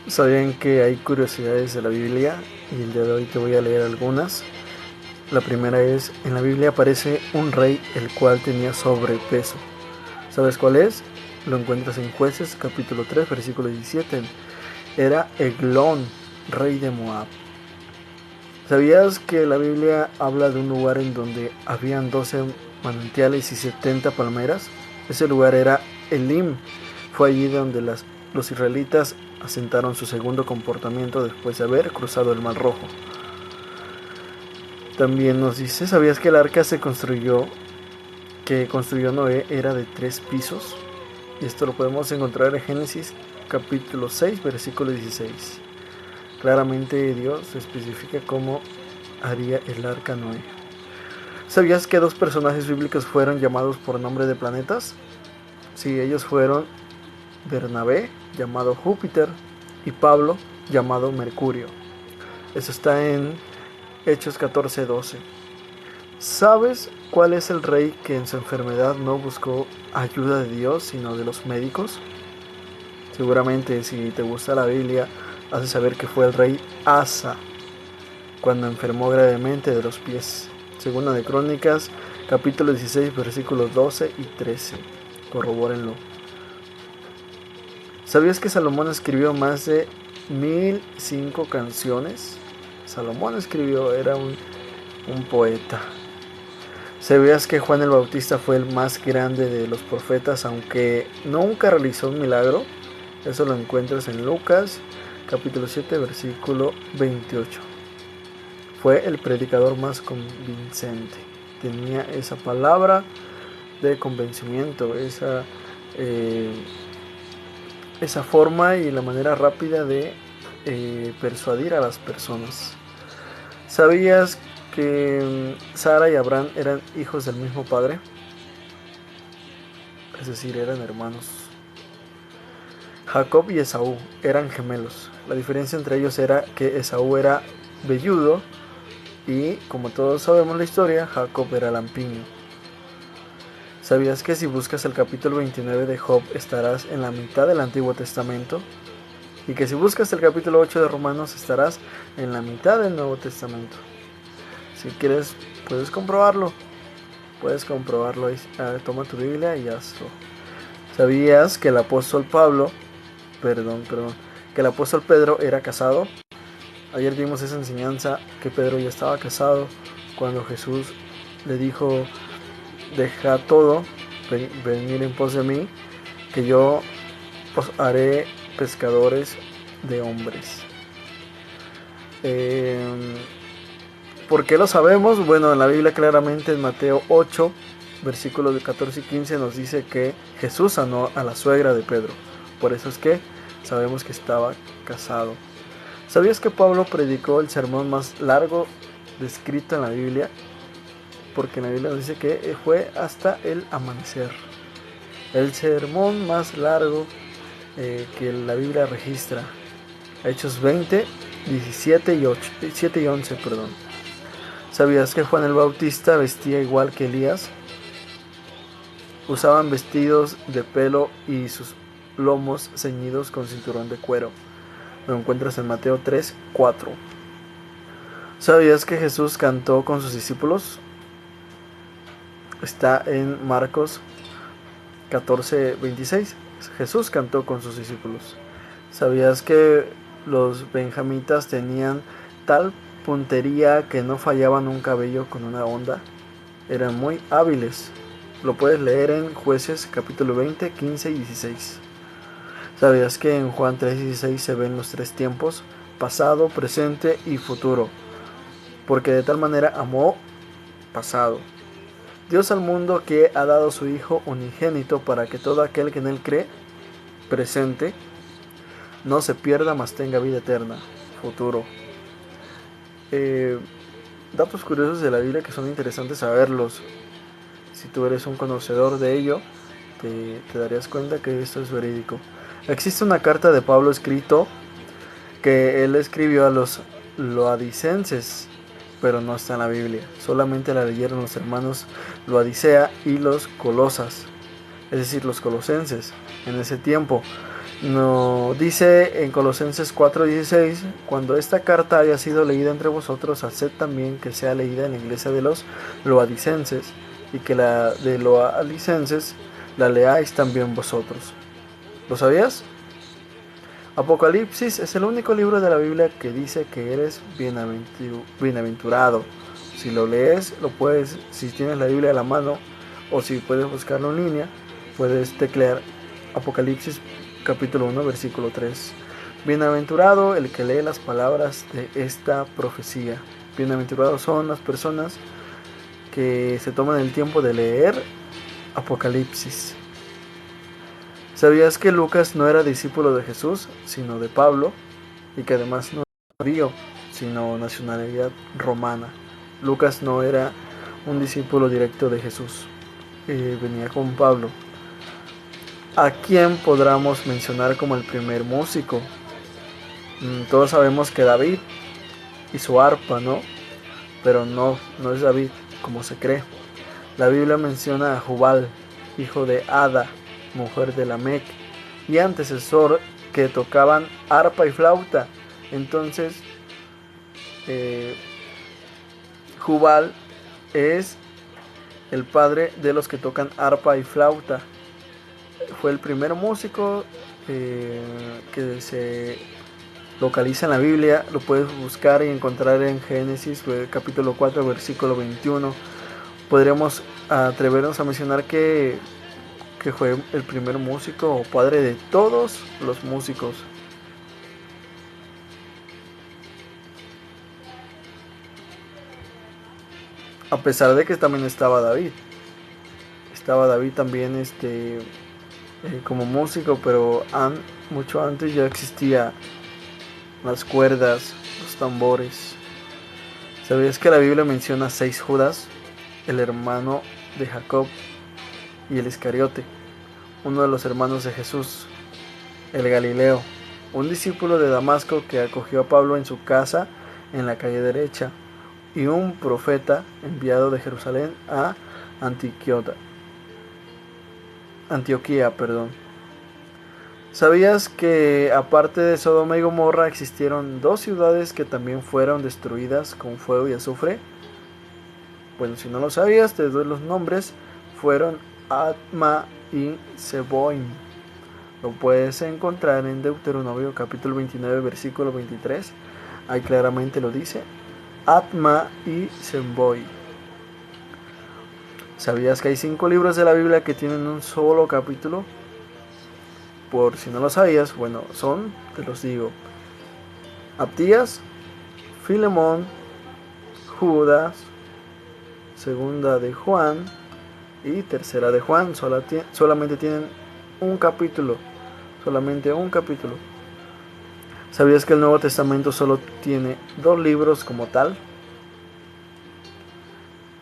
¿Sabían que hay curiosidades de la Biblia? Y el día de hoy te voy a leer algunas. La primera es, en la Biblia aparece un rey el cual tenía sobrepeso. ¿Sabes cuál es? Lo encuentras en Jueces capítulo 3 versículo 17. Era Eglón, rey de Moab. ¿Sabías que la Biblia habla de un lugar en donde habían 12 manantiales y 70 palmeras? Ese lugar era Elim. Fue allí donde los israelitas asentaron su segundo comportamiento después de haber cruzado el Mar Rojo. También nos dice, ¿sabías que el arca que construyó Noé era de 3 pisos? Y esto lo podemos encontrar en Génesis capítulo 6 versículo 16. Claramente Dios especifica cómo haría el arca Noé. ¿Sabías que 2 personajes bíblicos fueron llamados por nombre de planetas? Sí, ellos fueron Bernabé, llamado Júpiter, y Pablo, llamado Mercurio. Eso está en Hechos 14:12. ¿Sabes cuál es el rey que en su enfermedad no buscó ayuda de Dios, sino de los médicos? Seguramente si te gusta la Biblia, has de saber que fue el rey Asa, cuando enfermó gravemente de los pies. Segunda de Crónicas, capítulo 16, versículos 12 y 13. Corrobórenlo. ¿Sabías que Salomón escribió más de 1005 canciones? Salomón escribió, era un poeta. ¿Sabías que Juan el Bautista fue el más grande de los profetas, aunque nunca realizó un milagro? Eso lo encuentras en Lucas, capítulo 7, versículo 28. Fue el predicador más convincente. Tenía esa palabra de convencimiento, esa forma y la manera rápida de persuadir a las personas. ¿Sabías que Sara y Abraham eran hijos del mismo padre? Es decir, eran hermanos. Jacob y Esaú eran gemelos. La diferencia entre ellos era que Esaú era velludo y, como todos sabemos la historia, Jacob era lampiño. ¿Sabías que si buscas el capítulo 29 de Job estarás en la mitad del Antiguo Testamento? Y que si buscas el capítulo 8 de Romanos estarás en la mitad del Nuevo Testamento. Si quieres, puedes comprobarlo. Toma tu Biblia y hazlo. ¿Sabías que el apóstol que el apóstol Pedro era casado? Ayer vimos esa enseñanza que Pedro ya estaba casado cuando Jesús le dijo, deja todo, venir en pos de mí, que yo os haré pescadores de hombres. ¿Por qué lo sabemos? Bueno, en la Biblia claramente en Mateo 8, versículos de 14 y 15 nos dice que Jesús sanó a la suegra de Pedro. Por eso es que sabemos que estaba casado. ¿Sabías que Pablo predicó el sermón más largo descrito en la Biblia? Porque en la Biblia nos dice que fue hasta el amanecer. El sermón más largo que la Biblia registra. Hechos 20, 17 y 11. ¿Sabías que Juan el Bautista vestía igual que Elías? Usaban vestidos de pelo y sus lomos ceñidos con cinturón de cuero. Lo encuentras en Mateo 3, 4. ¿Sabías que Jesús cantó con sus discípulos? Está en Marcos 14, 26. Jesús cantó con sus discípulos. ¿Sabías que los benjamitas tenían tal puntería que no fallaban un cabello con una onda? Eran muy hábiles. Lo puedes leer en Jueces capítulo 20, 15 y 16. ¿Sabías que en Juan 3:16 se ven los 3 tiempos? Pasado, presente y futuro. Porque de tal manera amó, pasado, Dios al mundo, que ha dado su Hijo unigénito para que todo aquel que en él cree, presente, no se pierda, mas tenga vida eterna, futuro. Datos curiosos de la Biblia que son interesantes saberlos. Si tú eres un conocedor de ello, te darías cuenta que esto es verídico. Existe una carta de Pablo escrito que él escribió a los loadicenses, pero no está en la Biblia. Solamente la leyeron los hermanos Loadicea y los Colosas, es decir, los colosenses, en ese tiempo. No, dice en Colosenses 4:16, cuando esta carta haya sido leída entre vosotros, haced también que sea leída en la iglesia de los loadicenses, y que la de loadicenses la leáis también vosotros. ¿Lo sabías? Apocalipsis es el único libro de la Biblia que dice que eres bienaventurado. Si lo lees, lo puedes, si tienes la Biblia a la mano, o si puedes buscarlo en línea, puedes teclear Apocalipsis capítulo 1, versículo 3. Bienaventurado el que lee las palabras de esta profecía. Bienaventurados son las personas que se toman el tiempo de leer Apocalipsis. ¿Sabías que Lucas no era discípulo de Jesús, sino de Pablo? Y que además no era judío, sino nacionalidad romana. Lucas no era un discípulo directo de Jesús, venía con Pablo. ¿A quién podríamos mencionar como el primer músico? Todos sabemos que David y su arpa, ¿no? Pero no es David, como se cree. La Biblia menciona a Jubal, hijo de Ada, mujer de Lamec, y antecesor que tocaban arpa y flauta. Entonces, Jubal es el padre de los que tocan arpa y flauta. Fue el primer músico que se localiza en la Biblia. Lo puedes buscar y encontrar en Génesis capítulo 4 versículo 21. Podríamos atrevernos a mencionar que fue el primer músico o padre de todos los músicos. A pesar de que también estaba David. Estaba David también como músico, pero mucho antes ya existía las cuerdas, los tambores. ¿Sabías que la Biblia menciona 6 Judas? El hermano de Jacob y el Iscariote, uno de los hermanos de Jesús, el Galileo, un discípulo de Damasco que acogió a Pablo en su casa en la calle derecha, y un profeta enviado de Jerusalén a Antioquía. ¿Sabías que aparte de Sodoma y Gomorra existieron 2 ciudades que también fueron destruidas con fuego y azufre? Bueno, si no lo sabías, te doy los nombres. Fueron Adma y Zeboim. Lo puedes encontrar en Deuteronomio capítulo 29 versículo 23. Ahí claramente lo dice. Adma y Zeboim. ¿Sabías que hay 5 libros de la Biblia que tienen un solo capítulo? Por si no lo sabías, bueno, te los digo. Abdías, Filemón, Judas, Segunda de Juan y Tercera de Juan. Solamente tienen un capítulo. Solamente un capítulo. ¿Sabías que el Nuevo Testamento solo tiene 2 libros como tal?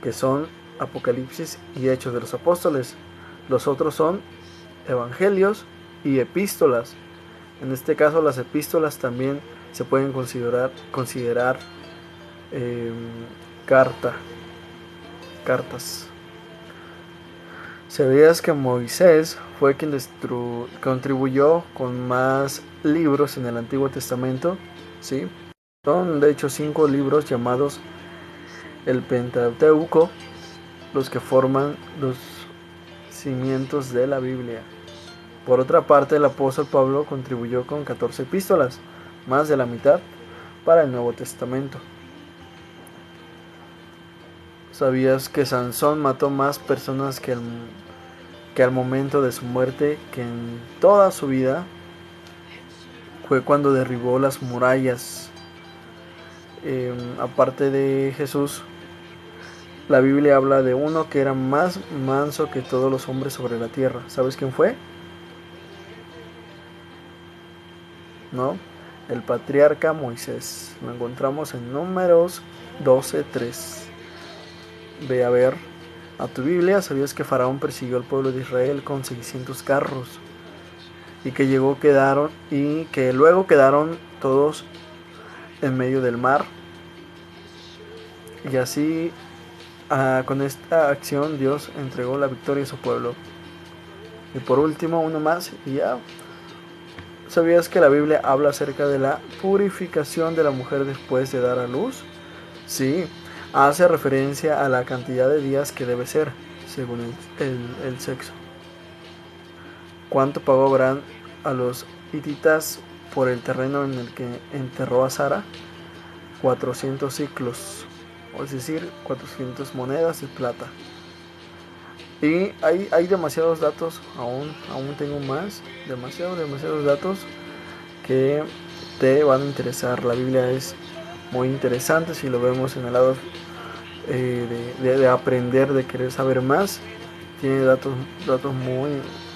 Que son Apocalipsis y Hechos de los Apóstoles. Los otros son Evangelios y epístolas. En este caso las epístolas también se pueden considerar cartas. ¿Sabías que Moisés fue quien contribuyó con más libros en el Antiguo Testamento? Sí. Son de hecho 5 libros llamados el Pentateuco, los que forman los cimientos de la Biblia. Por otra parte, el apóstol Pablo contribuyó con 14 epístolas, más de la mitad para el Nuevo Testamento. ¿Sabías que Sansón mató más personas que al momento de su muerte, que en toda su vida? Fue cuando derribó las murallas. Aparte de Jesús, la Biblia habla de uno que era más manso que todos los hombres sobre la tierra. ¿Sabes quién fue? ¿No? El patriarca Moisés. Lo encontramos en Números 12:3. Ve a ver a tu Biblia. ¿Sabías que Faraón persiguió al pueblo de Israel con 600 carros? Y que luego quedaron todos en medio del mar. Y así, con esta acción, Dios entregó la victoria a su pueblo. Y por último, uno más y ya. ¿Sabías que la Biblia habla acerca de la purificación de la mujer después de dar a luz? Sí, hace referencia a la cantidad de días que debe ser, según el sexo. ¿Cuánto pagó Abraham a los hititas por el terreno en el que enterró a Sara? 400 ciclos, es decir, 400 monedas de plata. Y hay demasiados datos, aún tengo más, demasiados datos que te van a interesar. La Biblia es muy interesante si lo vemos en el lado de aprender, de querer saber más. Tiene datos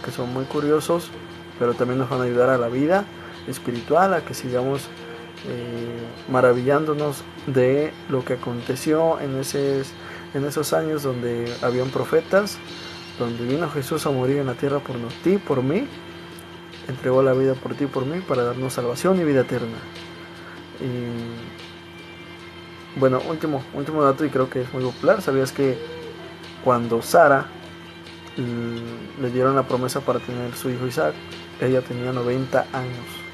que son muy curiosos, pero también nos van a ayudar a la vida espiritual, a que sigamos maravillándonos de lo que aconteció en esos años donde habían profetas, donde vino Jesús a morir en la tierra por ti, por mí, entregó la vida por ti y por mí para darnos salvación y vida eterna. Y bueno, último dato, y creo que es muy popular. ¿Sabías que cuando Sara le dieron la promesa para tener su hijo Isaac, ella tenía 90 años?